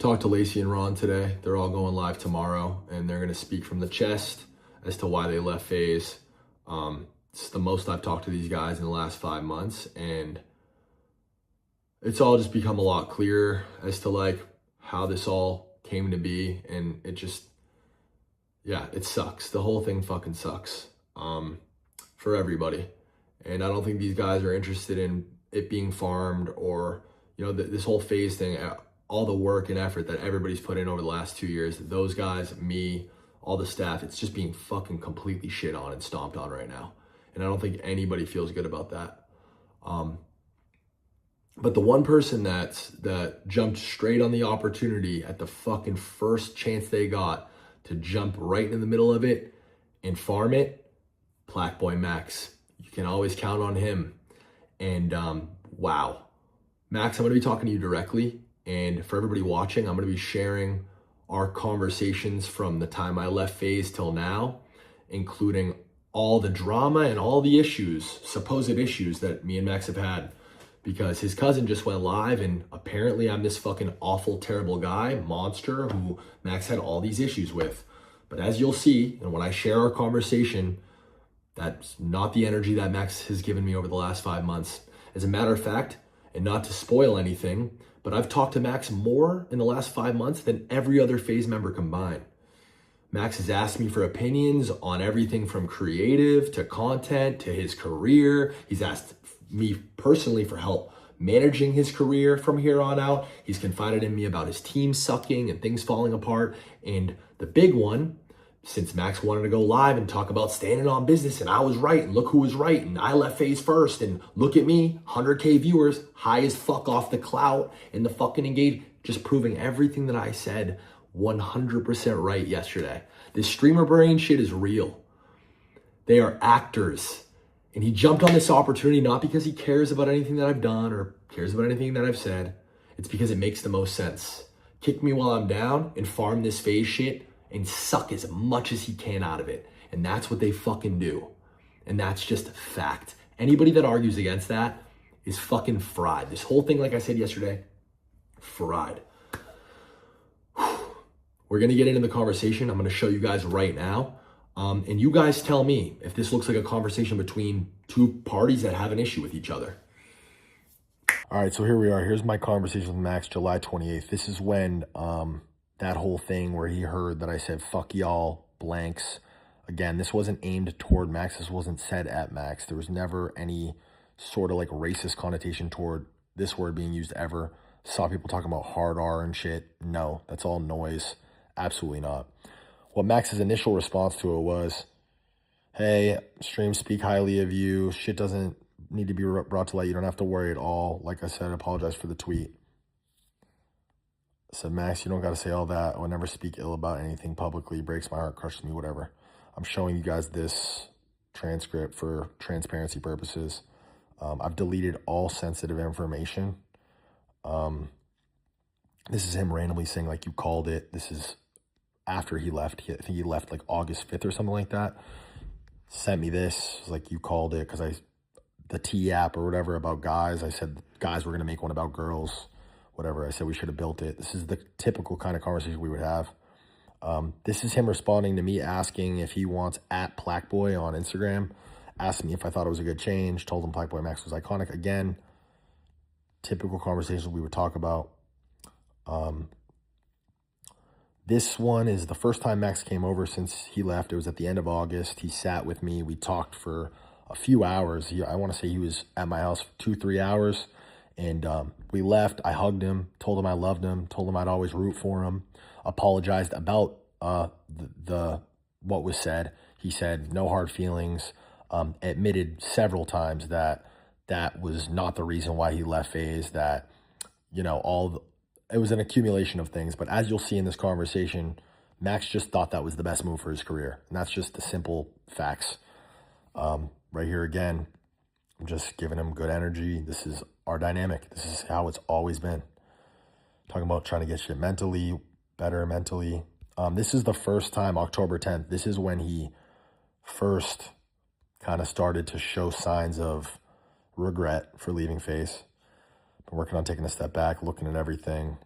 Talked to Lacey and Ron today. They're all going live tomorrow, and they're going to speak from the chest as to why they left Faze. It's the most I've talked to these guys in the last 5 months, and it's all just become a lot clearer as to like how this all came to be, and it just, yeah, it sucks. The whole thing fucking sucks for everybody, and I don't think these guys are interested in it being farmed or, you know, this whole Faze thing. All the work and effort that everybody's put in over the last 2 years, those guys, me, all the staff, it's just being fucking completely shit on and stomped on right now. And I don't think anybody feels good about that. But the one person that jumped straight on the opportunity at the fucking first chance they got to jump right in the middle of it and farm it, PlaqueBoyMax. You can always count on him. And wow. Max, I'm going to be talking to you directly. And for everybody watching, I'm going to be sharing our conversations from the time I left Faze till now, including all the drama and all the issues, supposed issues that me and Max have had, because his cousin just went live and apparently I'm this fucking awful, terrible guy, monster who Max had all these issues with. But as you'll see, and when I share our conversation, that's not the energy that Max has given me over the last 5 months. As a matter of fact, and not to spoil anything, but I've talked to Max more in the last 5 months than every other Faze member combined. Max has asked me for opinions on everything from creative to content to his career. He's asked me personally for help managing his career from here on out. He's confided in me about his team sucking and things falling apart. And the big one, since Max wanted to go live and talk about standing on business and I was right and look who was right and I left Faze first and look at me, 100K viewers, high as fuck off the clout and the fucking engage, just proving everything that I said 100% right yesterday. This streamer brain shit is real. They are actors. And he jumped on this opportunity not because he cares about anything that I've done or cares about anything that I've said. It's because it makes the most sense. Kick me while I'm down and farm this Faze shit and suck as much as he can out of it. And that's what they fucking do. And that's just fact. Anybody that argues against that is fucking fried. This whole thing, like I said yesterday, fried. We're gonna get into the conversation. I'm gonna show you guys right now. And you guys tell me if this looks like a conversation between two parties that have an issue with each other. All right, so here we are. Here's my conversation with Max, July 28th. This is when that whole thing where he heard that I said, fuck y'all, blanks. Again, this wasn't aimed toward Max. This wasn't said at Max. There was never any sort of like racist connotation toward this word being used ever. Saw people talking about hard R and shit. No, that's all noise. Absolutely not. What Max's initial response to it was, hey, stream speak highly of you. Shit doesn't need to be brought to light. You don't have to worry at all. Like I said, I apologize for the tweet. I said, Max, you don't got to say all that. I would never speak ill about anything publicly. Breaks my heart, crushes me, whatever. I'm showing you guys this transcript for transparency purposes. I've deleted all sensitive information. This is him randomly saying, like, you called it. This is after he left. I think he left like August 5th or something like that. Sent me this. Like, you called it because the T app or whatever about guys. I said guys were going to make one about girls. Whatever. I said we should have built it. This is the typical kind of conversation we would have. This is him responding to me asking if he wants at PlaqueBoy on Instagram. Asked me if I thought it was a good change. Told him PlaqueBoyMax was iconic. Again, typical conversations we would talk about. This one is the first time Max came over since he left. It was at the end of August. He sat with me. We talked for a few hours. I want to say he was at my house for 2-3 hours. And we left. I hugged him, told him I loved him, told him I'd always root for him, apologized about what was said. He said no hard feelings, admitted several times that that was not the reason why he left Faze, that, you know, it was an accumulation of things. But as you'll see in this conversation, Max just thought that was the best move for his career. And that's just the simple facts. Right here again, I'm just giving him good energy. This is our dynamic. This is how it's always been. Talking about trying to get shit mentally, better mentally. This is the first time, October 10th, this is when he first kind of started to show signs of regret for leaving Faze. Been working on taking a step back, looking at everything.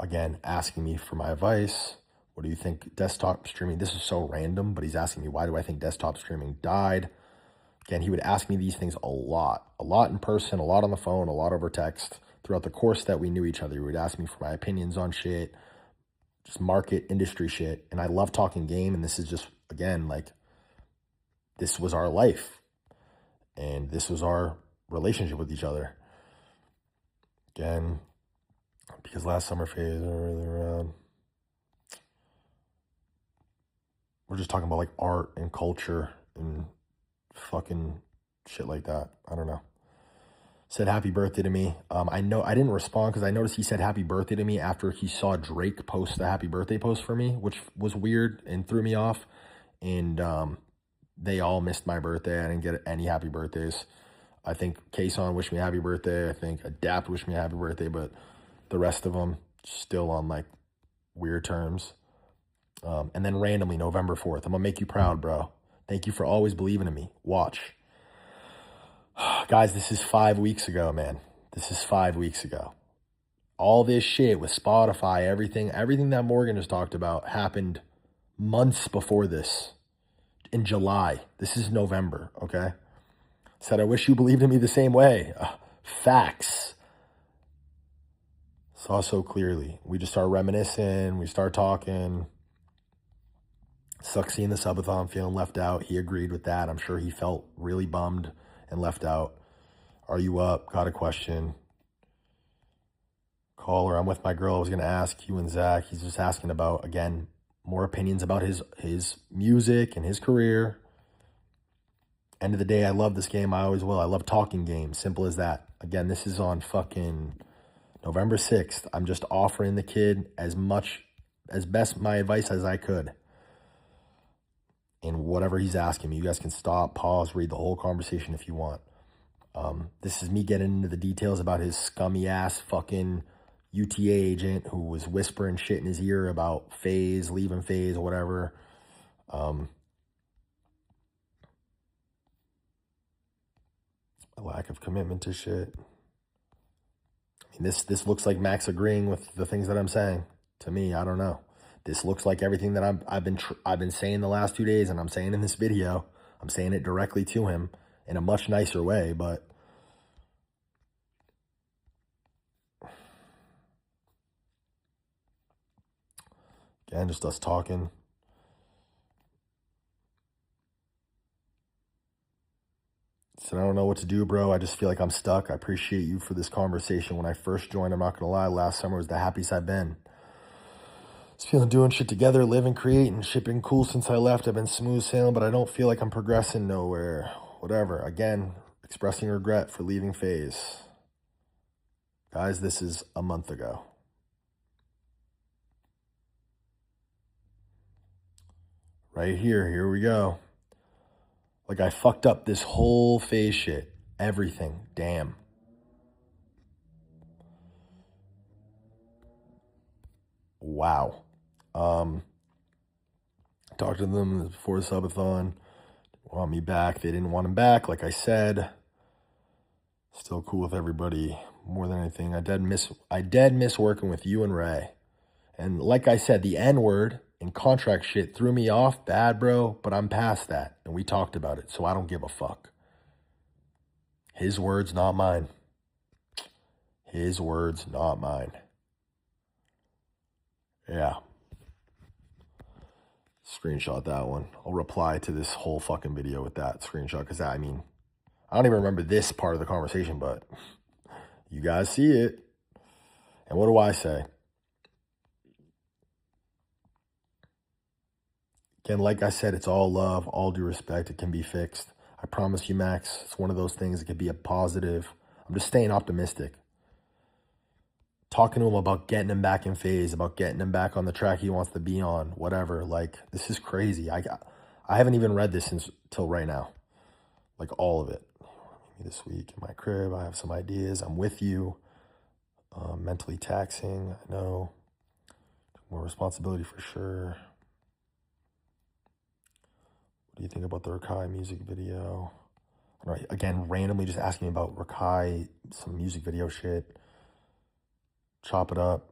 Again, asking me for my advice. What do you think desktop streaming? This is so random, but he's asking me, why do I think desktop streaming died? Again, he would ask me these things a lot in person, a lot on the phone, a lot over text. Throughout the course that we knew each other, he would ask me for my opinions on shit, just market, industry shit. And I love talking game. And this is just, again, like, this was our life. And this was our relationship with each other. Again, because last summer Faze are really around. We're just talking about like art and culture and fucking shit like that. I don't know. Said happy birthday to me. I know I didn't respond because I noticed he said happy birthday to me after he saw Drake post the happy birthday post for me, which was weird and threw me off. And they all missed my birthday. I didn't get any happy birthdays. I think Kason wished me a happy birthday. I think Adapt wished me a happy birthday, but the rest of them still on like weird terms. And then randomly, November 4th, I'm going to make you proud, bro. Thank you for always believing in me. Watch. Guys, this is 5 weeks ago, man. This is 5 weeks ago. All this shit with Spotify, everything that Morgan just talked about happened months before this. In July. This is November, okay? Said, I wish you believed in me the same way. Facts. Saw so clearly. We just start reminiscing. We start talking. Sucks seeing the subathon, feeling left out. He agreed with that. I'm sure he felt really bummed and left out. Are you up? Got a question. Caller, I'm with my girl. I was going to ask you and Zach. He's just asking about, again, more opinions about his music and his career. End of the day, I love this game. I always will. I love talking games. Simple as that. Again, this is on fucking November 6th. I'm just offering the kid as best my advice as I could. And whatever he's asking me, you guys can stop, pause, read the whole conversation if you want. This is me getting into the details about his scummy ass fucking UTA agent who was whispering shit in his ear about Faze, leaving Faze, or whatever. A lack of commitment to shit. I mean, this looks like Max agreeing with the things that I'm saying. To me, I don't know. This looks like everything that I've been saying the last 2 days, and I'm saying in this video. I'm saying it directly to him in a much nicer way, but again, just us talking. Said, I don't know what to do, bro. I just feel like I'm stuck. I appreciate you for this conversation. When I first joined, I'm not going to lie, last summer was the happiest I've been. Just feeling doing shit together, living, creating, shipping cool since I left. I've been smooth sailing, but I don't feel like I'm progressing nowhere. Whatever. Again, expressing regret for leaving Faze. Guys, this is a month ago. Right here we go. Like I fucked up this whole Faze shit. Everything. Damn. Wow. Talked to them before the subathon. Want me back. They didn't want him back, like I said. Still cool with everybody. More than anything, I dead miss working with you and Ray. And like I said, the N-word and contract shit threw me off bad, bro, but I'm past that. And we talked about it, so I don't give a fuck. His words, not mine. His words, not mine. Yeah. Screenshot that one. I'll reply to this whole fucking video with that screenshot because I mean, I don't even remember this part of the conversation, but you guys see it. And what do I say? Again, like I said, it's all love, all due respect. It can be fixed. I promise you, Max, it's one of those things that could be a positive. I'm just staying optimistic. Talking to him about getting him back in Faze, about getting him back on the track he wants to be on, whatever. Like, this is crazy. I haven't even read this till right now. Like, all of it. Maybe this week in my crib, I have some ideas. I'm with you. Mentally taxing, I know. More responsibility for sure. What do you think about the Rakai music video? I don't know, again, randomly just asking me about Rakai, some music video shit. Chop it up.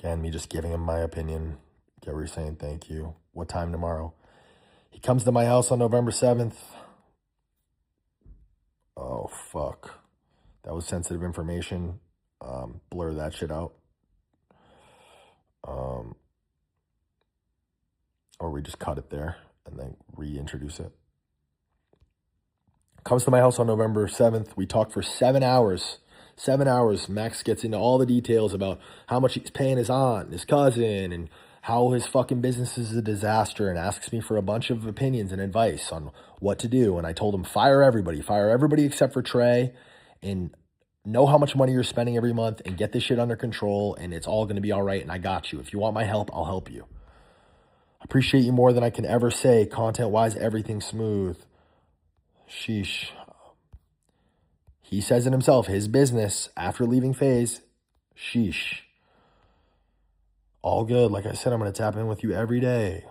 Again, me just giving him my opinion. Get what you're saying. Thank you. What time tomorrow? He comes to my house on November 7th. Oh, fuck. That was sensitive information. Blur that shit out. Or we just cut it there and then reintroduce it. Comes to my house on November 7th. We talk for 7 hours. 7 hours. Max gets into all the details about how much he's paying his aunt, his cousin, and how his fucking business is a disaster, and asks me for a bunch of opinions and advice on what to do. And I told him, fire everybody except for Trey, and know how much money you're spending every month and get this shit under control, and it's all going to be all right, and I got you. If you want my help, I'll help you. I appreciate you more than I can ever say. Content-wise, everything's smooth. Sheesh. He says it himself, his business, after leaving Faze, sheesh. All good. Like I said, I'm going to tap in with you every day.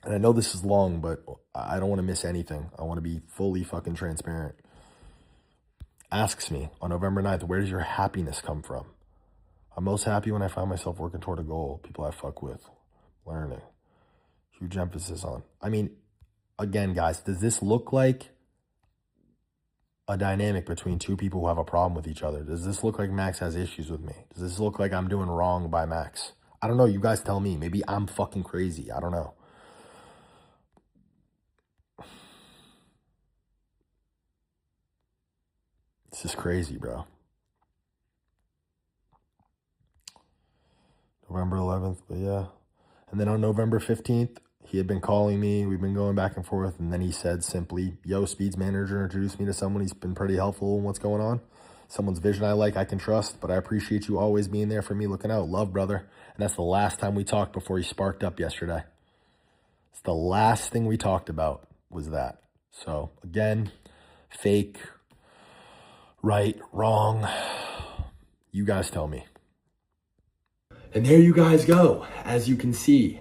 And I know this is long, but I don't want to miss anything. I want to be fully fucking transparent. Asks me on November 9th, where does your happiness come from? I'm most happy when I find myself working toward a goal. People I fuck with. Learning. Huge emphasis on. I mean, again, guys, does this look like a dynamic between two people who have a problem with each other? Does this look like Max has issues with me? Does this look like I'm doing wrong by Max? I don't know. You guys tell me. Maybe I'm fucking crazy. I don't know. It's just crazy, bro. November 11th, but yeah. And then on November 15th, he had been calling me. We've been going back and forth. And then he said simply, yo, Speed's manager introduced me to someone. He's been pretty helpful in what's going on. Someone's vision I like, I can trust. But I appreciate you always being there for me, looking out. Love, brother. And that's the last time we talked before he sparked up yesterday. It's the last thing we talked about was that. So, again, fake, right, wrong. You guys tell me. And there you guys go. As you can see,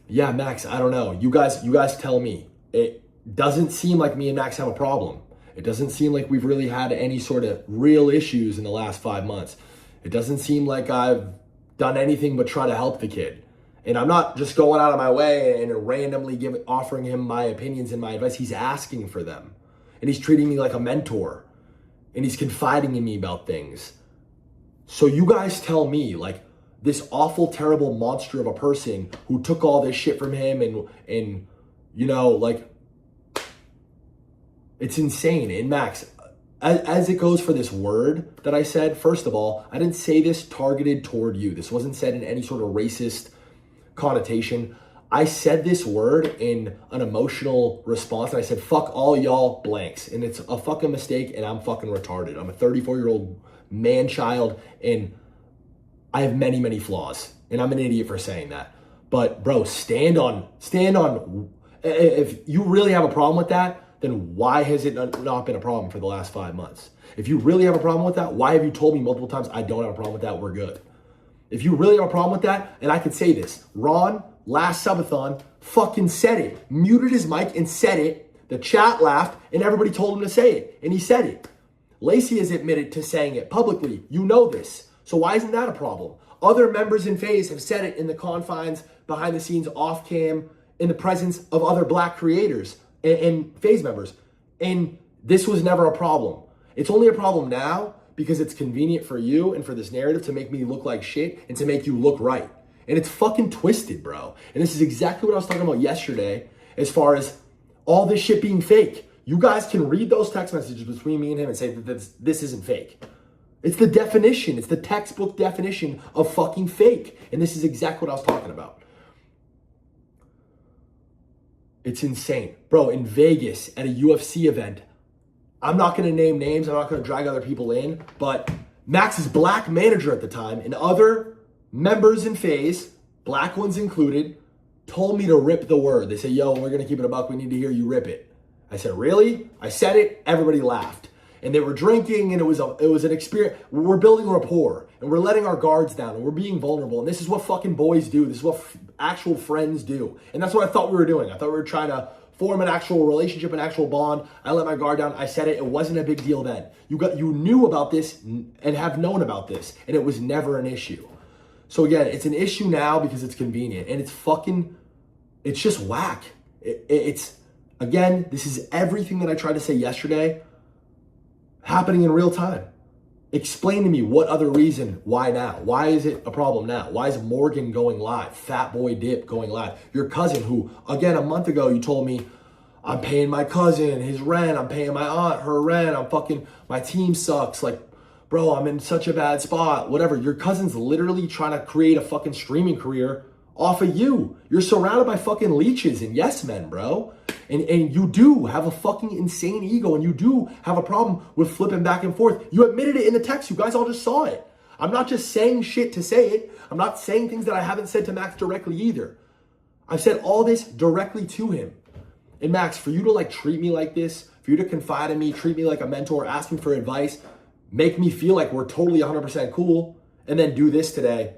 yeah, Max, I don't know. You guys tell me. It doesn't seem like me and Max have a problem. It doesn't seem like we've really had any sort of real issues in the last 5 months. It doesn't seem like I've done anything but try to help the kid. And I'm not just going out of my way and randomly offering him my opinions and my advice. He's asking for them. And he's treating me like a mentor. And he's confiding in me about things. So you guys tell me, like, this awful, terrible monster of a person who took all this shit from him and you know, like, it's insane. And Max, as it goes for this word that I said, first of all, I didn't say this targeted toward you. This wasn't said in any sort of racist connotation. I said this word in an emotional response, and I said, fuck all y'all blanks. And it's a fucking mistake, and I'm fucking retarded. I'm a 34-year-old man-child, and I have many, many flaws, and I'm an idiot for saying that. But bro, stand on. If you really have a problem with that, then why has it not been a problem for the last 5 months? If you really have a problem with that, why have you told me multiple times I don't have a problem with that? We're good. If you really have a problem with that, and I can say this, Ron last subathon fucking said it, muted his mic and said it. The chat laughed, and everybody told him to say it, and he said it. Lacey has admitted to saying it publicly. You know this. So why isn't that a problem? Other members in Faze have said it in the confines, behind the scenes, off cam, in the presence of other black creators and Faze members. And this was never a problem. It's only a problem now because it's convenient for you and for this narrative to make me look like shit and to make you look right. And it's fucking twisted, bro. And this is exactly what I was talking about yesterday as far as all this shit being fake. You guys can read those text messages between me and him and say that this isn't fake. It's the definition. It's the textbook definition of fucking fake. And this is exactly what I was talking about. It's insane. Bro, in Vegas at a UFC event, I'm not going to name names. I'm not going to drag other people in. But Max's black manager at the time and other members in Faze, black ones included, told me to rip the word. They say, yo, we're going to keep it a buck. We need to hear you rip it. I said, really? I said it. Everybody laughed. And they were drinking, and it was an experience. We're building rapport, and we're letting our guards down, and we're being vulnerable. And this is what fucking boys do. This is what actual friends do. And that's what I thought we were doing. I thought we were trying to form an actual relationship, an actual bond. I let my guard down. I said it. It wasn't a big deal then. You knew about this and have known about this, and it was never an issue. So again, it's an issue now because it's convenient, and it's just whack. Again, this is everything that I tried to say yesterday happening in real time. Explain to me what other reason, why now? Why is it a problem now? Why is Morgan going live? Fat Boy Dip going live? Your cousin who, again, a month ago, you told me, I'm paying my cousin his rent, I'm paying my aunt her rent, my team sucks. Like, bro, I'm in such a bad spot, whatever. Your cousin's literally trying to create a fucking streaming career off of you. You're surrounded by fucking leeches and yes men, bro. And you do have a fucking insane ego, and you do have a problem with flipping back and forth. You admitted it in the text. You guys all just saw it. I'm not just saying shit to say it. I'm not saying things that I haven't said to Max directly either. I've said all this directly to him. And Max, for you to like treat me like this, for you to confide in me, treat me like a mentor, ask me for advice, make me feel like we're totally 100% cool, and then do this today,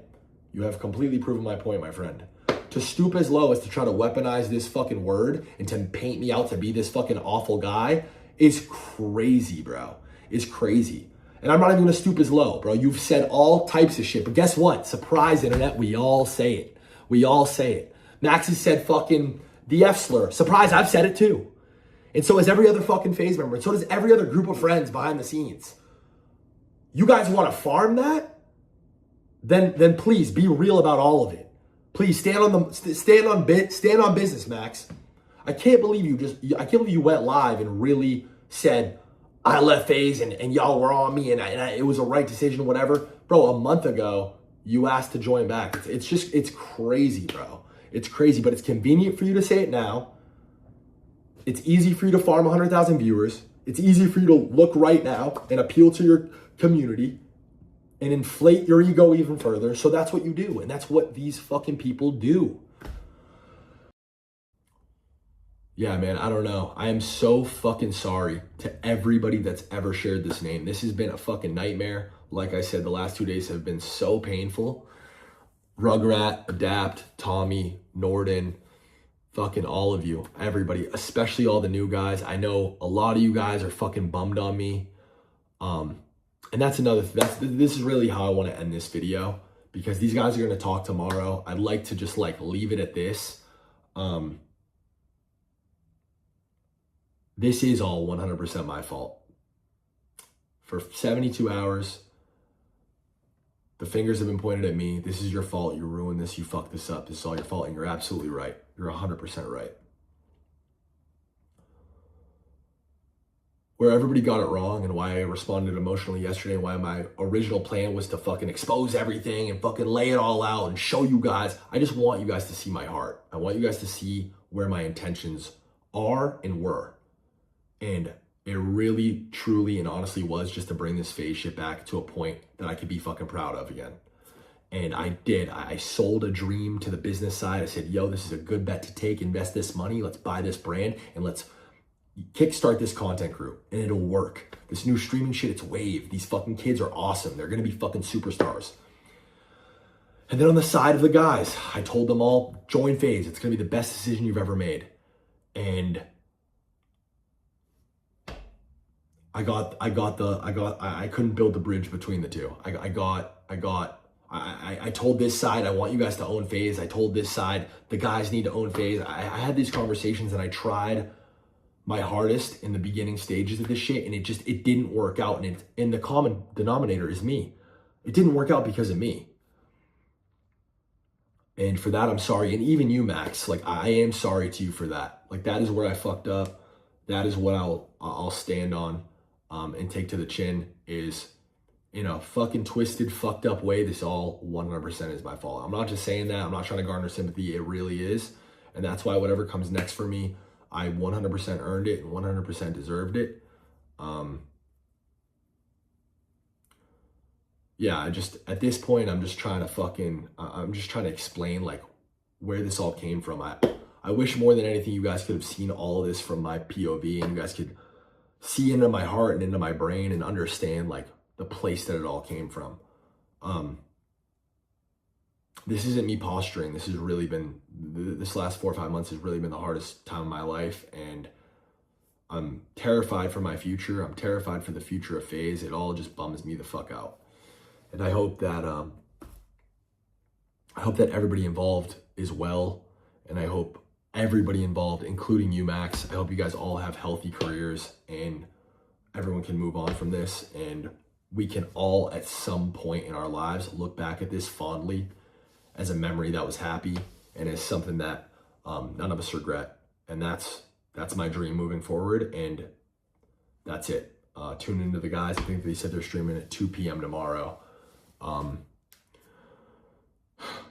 you have completely proven my point, my friend. To stoop as low as to try to weaponize this fucking word and to paint me out to be this fucking awful guy is crazy, bro. Is crazy. And I'm not even gonna stoop as low, bro. You've said all types of shit, but guess what? Surprise, internet, we all say it. We all say it. Max has said fucking the F slur. Surprise, I've said it too. And so has every other fucking Faze member. And so does every other group of friends behind the scenes. You guys wanna farm that? Then please be real about all of it. Please stand on business, Max. I can't believe you went live and really said, I left Faze and y'all were on me and it was a right decision, whatever. Bro, a month ago, you asked to join back. It's crazy, bro. It's crazy, but it's convenient for you to say it now. It's easy for you to farm 100,000 viewers. It's easy for you to look right now and appeal to your community and inflate your ego even further. So that's what you do. And that's what these fucking people do. Yeah, man, I don't know. I am so fucking sorry to everybody that's ever shared this name. This has been a fucking nightmare. Like I said, the last 2 days have been so painful. Rugrat, Adapt, Tommy, Norden, fucking all of you, everybody, especially all the new guys. I know a lot of you guys are fucking bummed on me. And that's this is really how I want to end this video, because these guys are going to talk tomorrow. I'd like to just like leave it at this. This is all 100% my fault. For 72 hours, the fingers have been pointed at me. This is your fault. You ruined this. You fucked this up. This is all your fault. And you're absolutely right. You're 100% right. Where everybody got it wrong and why I responded emotionally yesterday and why my original plan was to fucking expose everything and fucking lay it all out and show you guys. I just want you guys to see my heart. I want you guys to see where my intentions are and were. And it really, truly, and honestly was just to bring this Faze shit back to a point that I could be fucking proud of again. And I did. I sold a dream to the business side. I said, yo, this is a good bet to take. Invest this money. Let's buy this brand and let's kickstart this content crew, and it'll work. This new streaming shit, it's wave. These fucking kids are awesome. They're gonna be fucking superstars. And then on the side of the guys, I told them all, join Faze. It's gonna be the best decision you've ever made. And I couldn't build the bridge between the two. I told this side, I want you guys to own Faze. I told this side, the guys need to own Faze. I had these conversations and I tried my hardest in the beginning stages of this shit, and it didn't work out. And the common denominator is me. It didn't work out because of me. And for that, I'm sorry. And even you, Max, like I am sorry to you for that. Like that is where I fucked up. That is what I'll stand on and take to the chin, is in a fucking twisted, fucked up way. This all 100% is my fault. I'm not just saying that. I'm not trying to garner sympathy. It really is. And that's why whatever comes next for me, I 100% earned it and 100% deserved it. Yeah, at this point, I'm just trying to explain like where this all came from. I wish more than anything you guys could have seen all of this from my POV and you guys could see into my heart and into my brain and understand like the place that it all came from. this isn't me posturing. This has really been, this last 4 or 5 months has really been the hardest time of my life. And I'm terrified for my future. I'm terrified for the future of Faze. It all just bums me the fuck out. And I hope that everybody involved is well. And I hope everybody involved, including you, Max, I hope you guys all have healthy careers and everyone can move on from this. And we can all, at some point in our lives, look back at this fondly as a memory that was happy and as something that none of us regret. And that's my dream moving forward. And that's it. Tune into the guys. I think they said they're streaming at 2 p.m. tomorrow.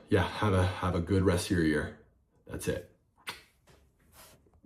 Yeah, have a good rest of your year. That's it.